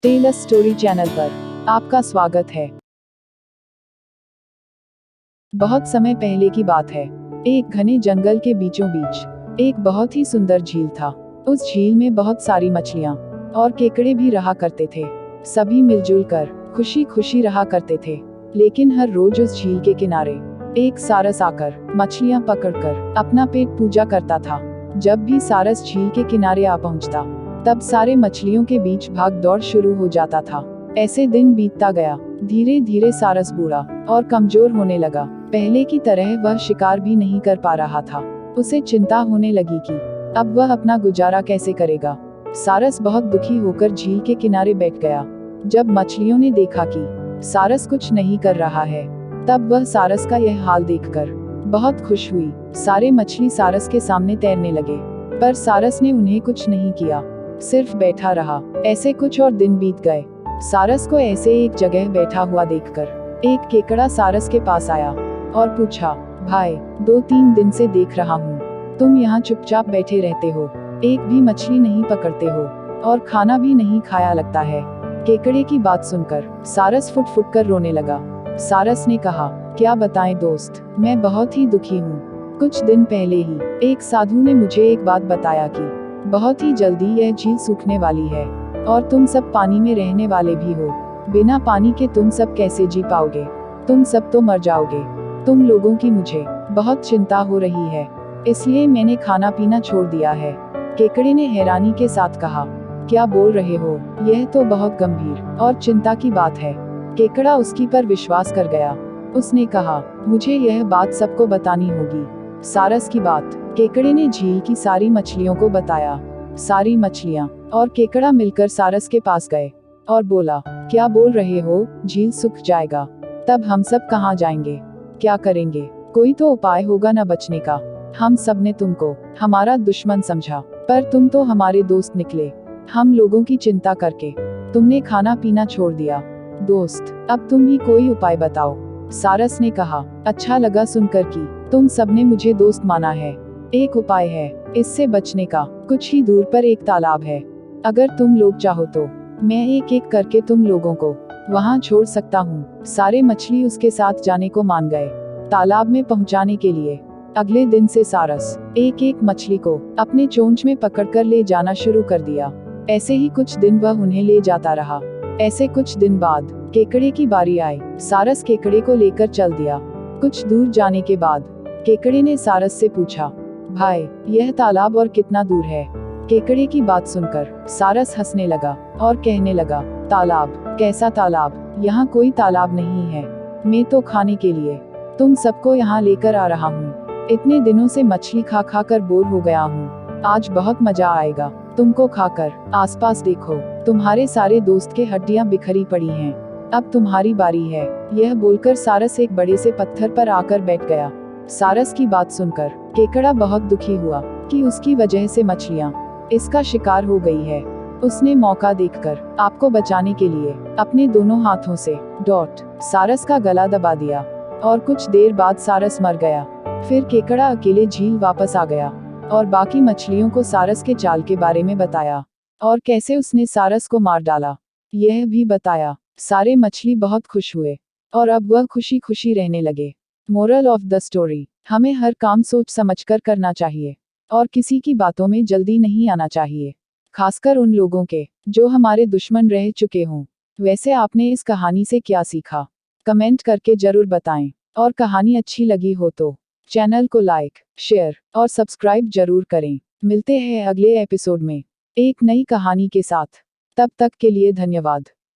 Tell a story channel पर आपका स्वागत है। बहुत समय पहले की बात है। एक घने जंगल के बीचों बीच एक बहुत ही सुंदर झील था। उस झील में बहुत सारी मछलियाँ और केकड़े भी रहा करते थे। सभी मिलजुल कर खुशी खुशी रहा करते थे। लेकिन हर रोज उस झील के किनारे एक सारस आकर मछलियाँ पकड़कर अपना पेट पूजा करता था। जब भी सारस झील के किनारे आ पहुँचता, तब सारे मछलियों के बीच भाग दौड़ शुरू हो जाता था। ऐसे दिन बीतता गया। धीरे धीरे सारस बूढ़ा और कमजोर होने लगा। पहले की तरह वह शिकार भी नहीं कर पा रहा था। उसे चिंता होने लगी कि अब वह अपना गुजारा कैसे करेगा। सारस बहुत दुखी होकर झील के किनारे बैठ गया। जब मछलियों ने देखा कि सारस कुछ नहीं कर रहा है, तब वह सारस का यह हाल देखकर बहुत खुश हुई। सारे मछली सारस के सामने तैरने लगे, पर सारस ने उन्हें कुछ नहीं किया, सिर्फ बैठा रहा। ऐसे कुछ और दिन बीत गए। सारस को ऐसे एक जगह बैठा हुआ देखकर एक केकड़ा सारस के पास आया और पूछा, भाई, 2-3 दिन से देख रहा हूँ तुम यहाँ चुपचाप बैठे रहते हो, एक भी मछली नहीं पकड़ते हो और खाना भी नहीं खाया लगता है। केकड़े की बात सुनकर सारस फुट फुट कर रोने लगा। सारस ने कहा, क्या बताएं दोस्त, मैं बहुत ही दुखी हूँ। कुछ दिन पहले ही एक साधु ने मुझे एक बात बताया कि बहुत ही जल्दी यह झील सूखने वाली है और तुम सब पानी में रहने वाले भी हो। बिना पानी के तुम सब कैसे जी पाओगे? तुम सब तो मर जाओगे। तुम लोगों की मुझे बहुत चिंता हो रही है, इसलिए मैंने खाना पीना छोड़ दिया है। केकड़े ने हैरानी के साथ कहा, क्या बोल रहे हो? यह तो बहुत गंभीर और चिंता की बात है। केकड़ा उसकी पर विश्वास कर गया। उसने कहा, मुझे यह बात सबको बतानी होगी। सारस की बात केकड़े ने झील की सारी मछलियों को बताया। सारी मछलियाँ और केकड़ा मिलकर सारस के पास गए और बोला, क्या बोल रहे हो? झील सूख जाएगा, तब हम सब कहाँ जाएंगे? क्या करेंगे? कोई तो उपाय होगा ना बचने का। हम सब ने तुमको हमारा दुश्मन समझा, पर तुम तो हमारे दोस्त निकले। हम लोगों की चिंता करके तुमने खाना पीना छोड़ दिया। दोस्त, अब तुम ही कोई उपाय बताओ। सारस ने कहा, अच्छा लगा सुनकर कि तुम सबने मुझे दोस्त माना है। एक उपाय है, इससे बचने का। कुछ ही दूर पर एक तालाब है। अगर तुम लोग चाहो तो मैं एक एक करके तुम लोगों को वहां छोड़ सकता हूँ। सारे मछली उसके साथ जाने को मान गए। तालाब में पहुंचाने के लिए अगले दिन से सारस एक एक मछली को अपने चोंच में पकड़कर ले जाना शुरू कर दिया। ऐसे ही कुछ दिन वह उन्हें ले जाता रहा। ऐसे कुछ दिन बाद केकड़े की बारी आई। सारस केकड़े को लेकर चल दिया। कुछ दूर जाने के बाद केकड़े ने सारस से पूछा, भाई, यह तालाब और कितना दूर है? केकड़े की बात सुनकर सारस हंसने लगा और कहने लगा, तालाब? कैसा तालाब? यहाँ कोई तालाब नहीं है। मैं तो खाने के लिए तुम सबको यहाँ लेकर आ रहा हूँ। इतने दिनों से मछली खा खा कर बोर हो गया हूँ। आज बहुत मजा आएगा तुमको खाकर। आसपास देखो, तुम्हारे सारे दोस्त के हड्डियाँ बिखरी पड़ी हैं। अब तुम्हारी बारी है। यह बोलकर सारस एक बड़े से पत्थर पर आकर बैठ गया। सारस की बात सुनकर केकड़ा बहुत दुखी हुआ कि उसकी वजह से मछलियाँ इसका शिकार हो गई है। उसने मौका देखकर आपको बचाने के लिए अपने दोनों हाथों से सारस का गला दबा दिया और कुछ देर बाद सारस मर गया। फिर केकड़ा अकेले झील वापस आ गया और बाकी मछलियों को सारस के चाल के बारे में बताया और कैसे उसने सारस को मार डाला, यह भी बताया। सारे मछली बहुत खुश हुए और अब वह खुशी खुशी रहने लगे। मोरल ऑफ द स्टोरी, हमें हर काम सोच समझकर करना चाहिए और किसी की बातों में जल्दी नहीं आना चाहिए, खासकर उन लोगों के जो हमारे दुश्मन रह चुके हों। वैसे आपने इस कहानी से क्या सीखा? कमेंट करके जरूर बताएं और कहानी अच्छी लगी हो तो चैनल को लाइक, शेयर और सब्सक्राइब जरूर करें। मिलते हैं अगले एपिसोड में एक नई कहानी के साथ। तब तक के लिए धन्यवाद।